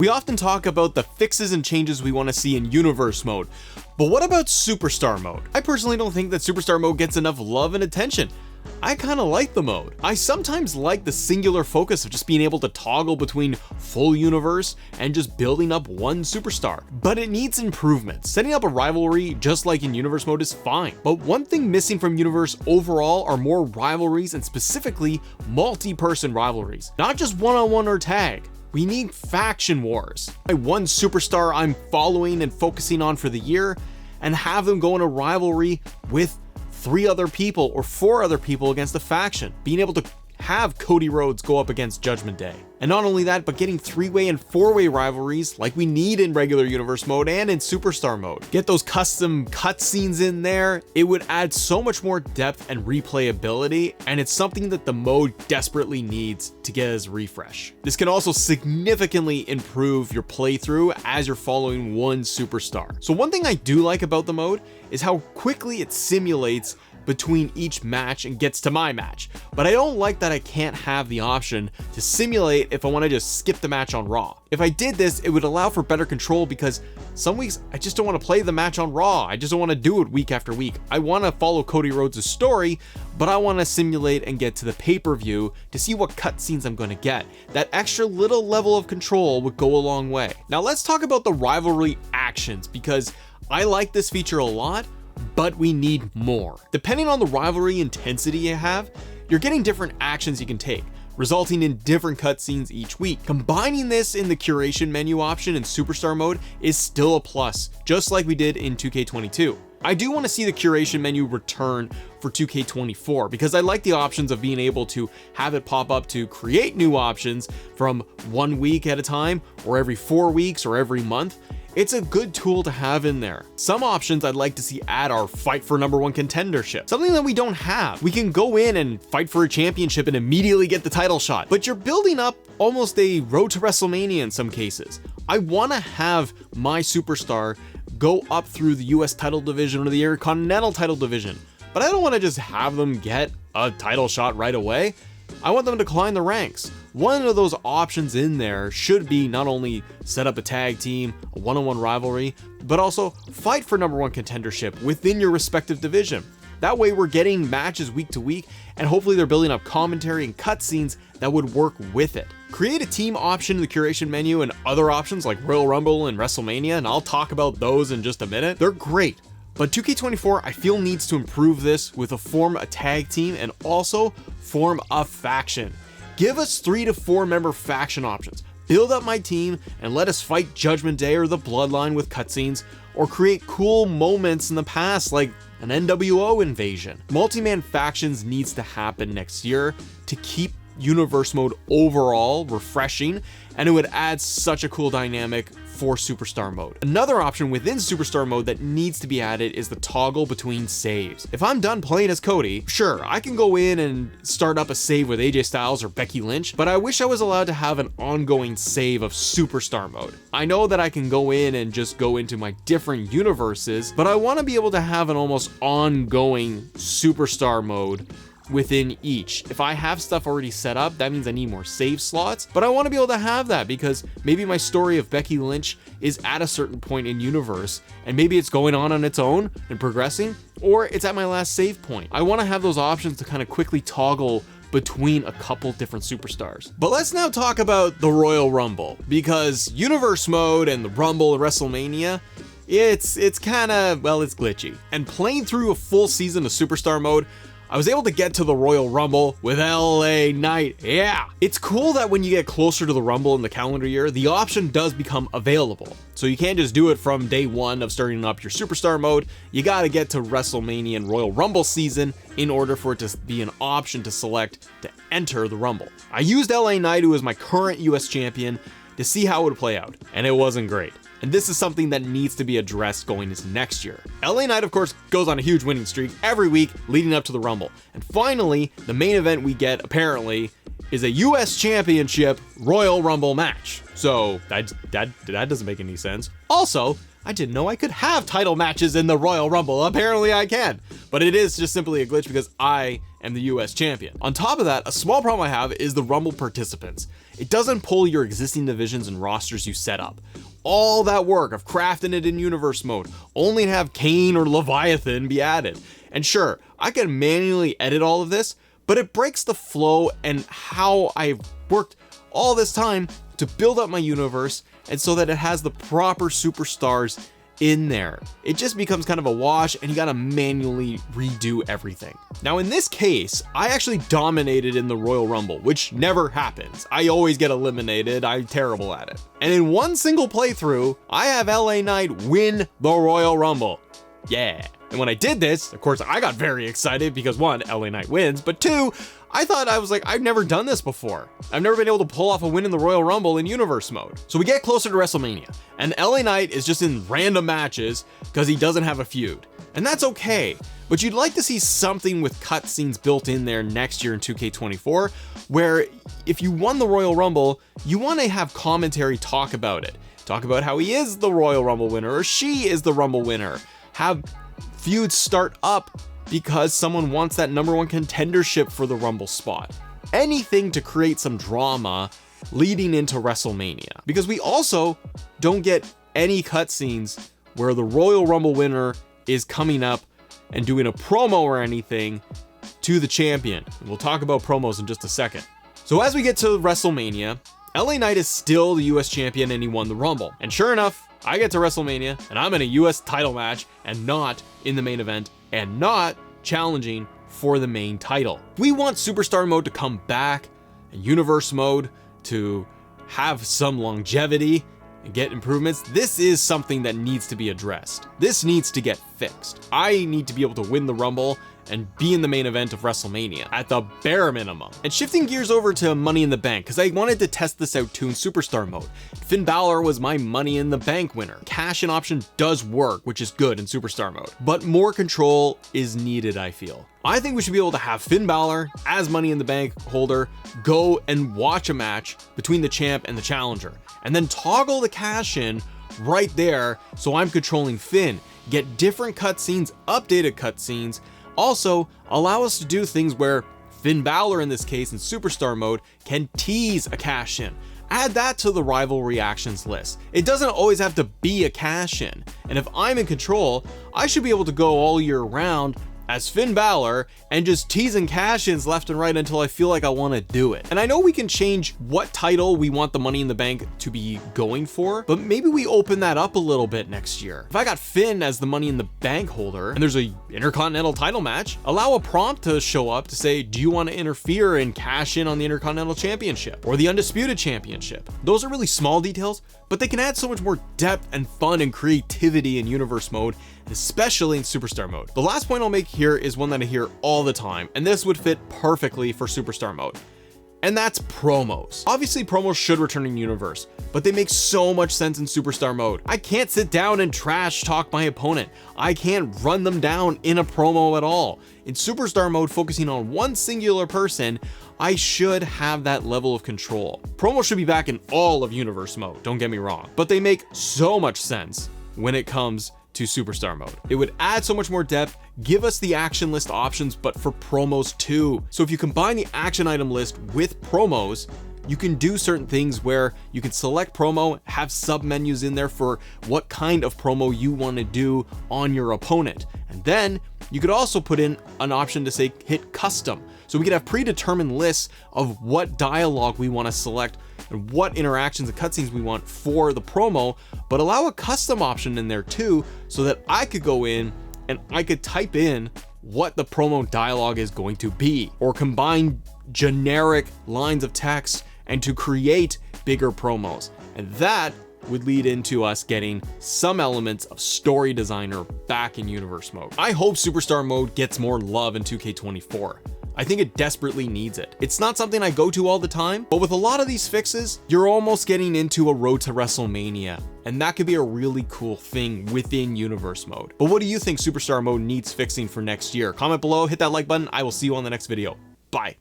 We often talk about the fixes and changes we want to see in Universe mode, but what about Superstar mode? I personally don't think that Superstar mode gets enough love and attention. I kinda like the mode. I sometimes like the singular focus of just being able to toggle between full universe and just building up one superstar, but it needs improvements. Setting up a rivalry just like in Universe mode is fine, but one thing missing from Universe overall are more rivalries, and specifically multi-person rivalries, not just one-on-one or tag. We need faction wars. One superstar I'm following and focusing on for the year, and have them go in a rivalry with 3 other people or 4 other people against a faction. Being able to have Cody Rhodes go up against Judgment Day. And not only that, but getting 3-way and 4-way rivalries like we need in regular Universe mode and in Superstar mode. Get those custom cutscenes in there. It would add so much more depth and replayability, and it's something that the mode desperately needs to get as a refresh. This can also significantly improve your playthrough as you're following one superstar. So one thing I do like about the mode is how quickly it simulates between each match and gets to my match, but I don't like that I can't have the option to simulate if I want to just skip the match on Raw. If I did this, it would allow for better control, because some weeks I just don't want to play the match on Raw. I just don't want to do it week after week. I want to follow Cody Rhodes' story, but I want to simulate and get to the pay-per-view to see what cutscenes I'm going to get. That extra little level of control would go a long way. Now let's talk about the rivalry actions, because I like this feature a lot, but we need more. Depending on the rivalry intensity you have, you're getting different actions you can take, resulting in different cutscenes each week. Combining this in the curation menu option in Superstar mode is still a plus, just like we did in 2K22. I do want to see the curation menu return for 2K24, because I like the options of being able to have it pop up to create new options from 1 week at a time, or every 4 weeks, or every month. It's a good tool to have in there. Some options I'd like to see add are fight for #1 contendership, something that we don't have. We can go in and fight for a championship and immediately get the title shot, but you're building up almost a road to WrestleMania in some cases. I want to have my superstar go up through the US title division or the Intercontinental title division, but I don't want to just have them get a title shot right away. I want them to climb the ranks. One of those options in there should be not only set up a tag team, a one-on-one rivalry, but also fight for #1 contendership within your respective division. That way we're getting matches week to week, and hopefully they're building up commentary and cutscenes that would work with it. Create a team option in the curation menu, and other options like Royal Rumble and WrestleMania, and I'll talk about those in just a minute. They're great. But 2K24, I feel, needs to improve this with form a tag team and also form a faction. Give us 3 to 4 member faction options. Build up my team and let us fight Judgment Day or the Bloodline with cutscenes, or create cool moments in the past like an NWO invasion. Multi-man factions needs to happen next year to keep Universe mode overall refreshing, and it would add such a cool dynamic for Superstar mode. Another option within Superstar mode that needs to be added is the toggle between saves. If I'm done playing as Cody, sure, I can go in and start up a save with AJ Styles or Becky Lynch, but I wish I was allowed to have an ongoing save of Superstar mode. I know that I can go in and just go into my different universes, but I want to be able to have an almost ongoing Superstar mode within each. If I have stuff already set up, that means I need more save slots, but I want to be able to have that because maybe my story of Becky Lynch is at a certain point in universe, and maybe it's going on its own and progressing, or it's at my last save point. I want to have those options to kind of quickly toggle between a couple different superstars. But let's now talk about the Royal Rumble, because Universe mode and the Rumble and WrestleMania, it's kind of, well, it's glitchy. And playing through a full season of Superstar mode, I was able to get to the Royal Rumble with LA Knight. Yeah! It's cool that when you get closer to the Rumble in the calendar year, the option does become available. So you can't just do it from day one of starting up your Superstar mode. You gotta get to WrestleMania and Royal Rumble season in order for it to be an option to select to enter the Rumble. I used LA Knight, who is my current US champion, to see how it would play out, and it wasn't great. And this is something that needs to be addressed going into next year. LA Knight, of course, goes on a huge winning streak every week leading up to the Rumble. And finally, the main event we get, apparently, is a US Championship Royal Rumble match. So that doesn't make any sense. Also, I didn't know I could have title matches in the Royal Rumble. Apparently I can, but it is just simply a glitch because I am the US champion. On top of that, a small problem I have is the Rumble participants. It doesn't pull your existing divisions and rosters you set up. All that work of crafting it in universe mode, only to have Kane or Leviathan be added. And sure, I can manually edit all of this, but it breaks the flow and how I've worked all this time to build up my universe and so that it has the proper superstars in there. It just becomes kind of a wash and you gotta manually redo everything. Now in this case, I actually dominated in the Royal Rumble, which never happens. I always get eliminated, I'm terrible at it. And in one single playthrough, I have LA Knight win the Royal Rumble. Yeah. And when I did this, of course, I got very excited because one, LA Knight wins, but two, I was like, I've never done this before. I've never been able to pull off a win in the Royal Rumble in universe mode. So we get closer to WrestleMania and LA Knight is just in random matches because he doesn't have a feud. And that's okay, but you'd like to see something with cutscenes built in there next year in 2K24, where if you won the Royal Rumble, you want to have commentary talk about it. Talk about how he is the Royal Rumble winner or she is the Rumble winner. Have feuds start up because someone wants that #1 contendership for the Rumble spot. Anything to create some drama leading into WrestleMania. Because we also don't get any cutscenes where the Royal Rumble winner is coming up and doing a promo or anything to the champion. We'll talk about promos in just a second. So as we get to WrestleMania, LA Knight is still the US champion and he won the Rumble. And sure enough, I get to WrestleMania and I'm in a US title match and not in the main event and not challenging for the main title. We want Superstar mode to come back and universe mode to have some longevity and get improvements. This is something that needs to be addressed. This needs to get fixed. I need to be able to win the Rumble and be in the main event of WrestleMania at the bare minimum. And shifting gears over to Money in the Bank, because I wanted to test this out too in Superstar mode. Finn Balor was my Money in the Bank winner. Cash-in option does work, which is good in Superstar mode, but more control is needed, I feel. I think we should be able to have Finn Balor as Money in the Bank holder go and watch a match between the champ and the challenger, and then toggle the cash-in right there so I'm controlling Finn. Get different cutscenes, updated cutscenes. Also, allow us to do things where Finn Balor, in this case in Superstar mode, can tease a cash-in. Add that to the rivalry actions list. It doesn't always have to be a cash-in. And if I'm in control, I should be able to go all year round as Finn Balor and just teasing cash-ins left and right until I feel like I want to do it. And I know we can change what title we want the Money in the Bank to be going for, but maybe we open that up a little bit next year. If I got Finn as the Money in the Bank holder and there's a Intercontinental title match, allow a prompt to show up to say, do you want to interfere and cash in on the Intercontinental Championship or the Undisputed Championship? Those are really small details, but they can add so much more depth and fun and creativity in universe mode, especially in Superstar mode. The last point I'll make here is one that I hear all the time, and this would fit perfectly for Superstar mode, and that's promos. Obviously promos should return in universe, but they make so much sense in Superstar mode. I can't sit down and trash talk my opponent. I can't run them down in a promo at all. In Superstar mode, focusing on one singular person, I should have that level of control. Promos should be back in all of universe mode, don't get me wrong, but they make so much sense when it comes to Superstar mode. It would add so much more depth, give us the action list options, but for promos too. So if you combine the action item list with promos, you can do certain things where you can select promo, have sub menus in there for what kind of promo you want to do on your opponent. And then you could also put in an option to say hit custom. So we could have predetermined lists of what dialogue we want to select and what interactions and cutscenes we want for the promo, but allow a custom option in there too, so that I could go in and I could type in what the promo dialogue is going to be, or combine generic lines of text and to create bigger promos. And that would lead into us getting some elements of story designer back in universe mode. I hope Superstar mode gets more love in 2K24. I think it desperately needs it. It's not something I go to all the time, but with a lot of these fixes, you're almost getting into a road to WrestleMania, and that could be a really cool thing within universe mode. But what do you think Superstar mode needs fixing for next year? Comment below, hit that like button. I will see you on the next video. Bye.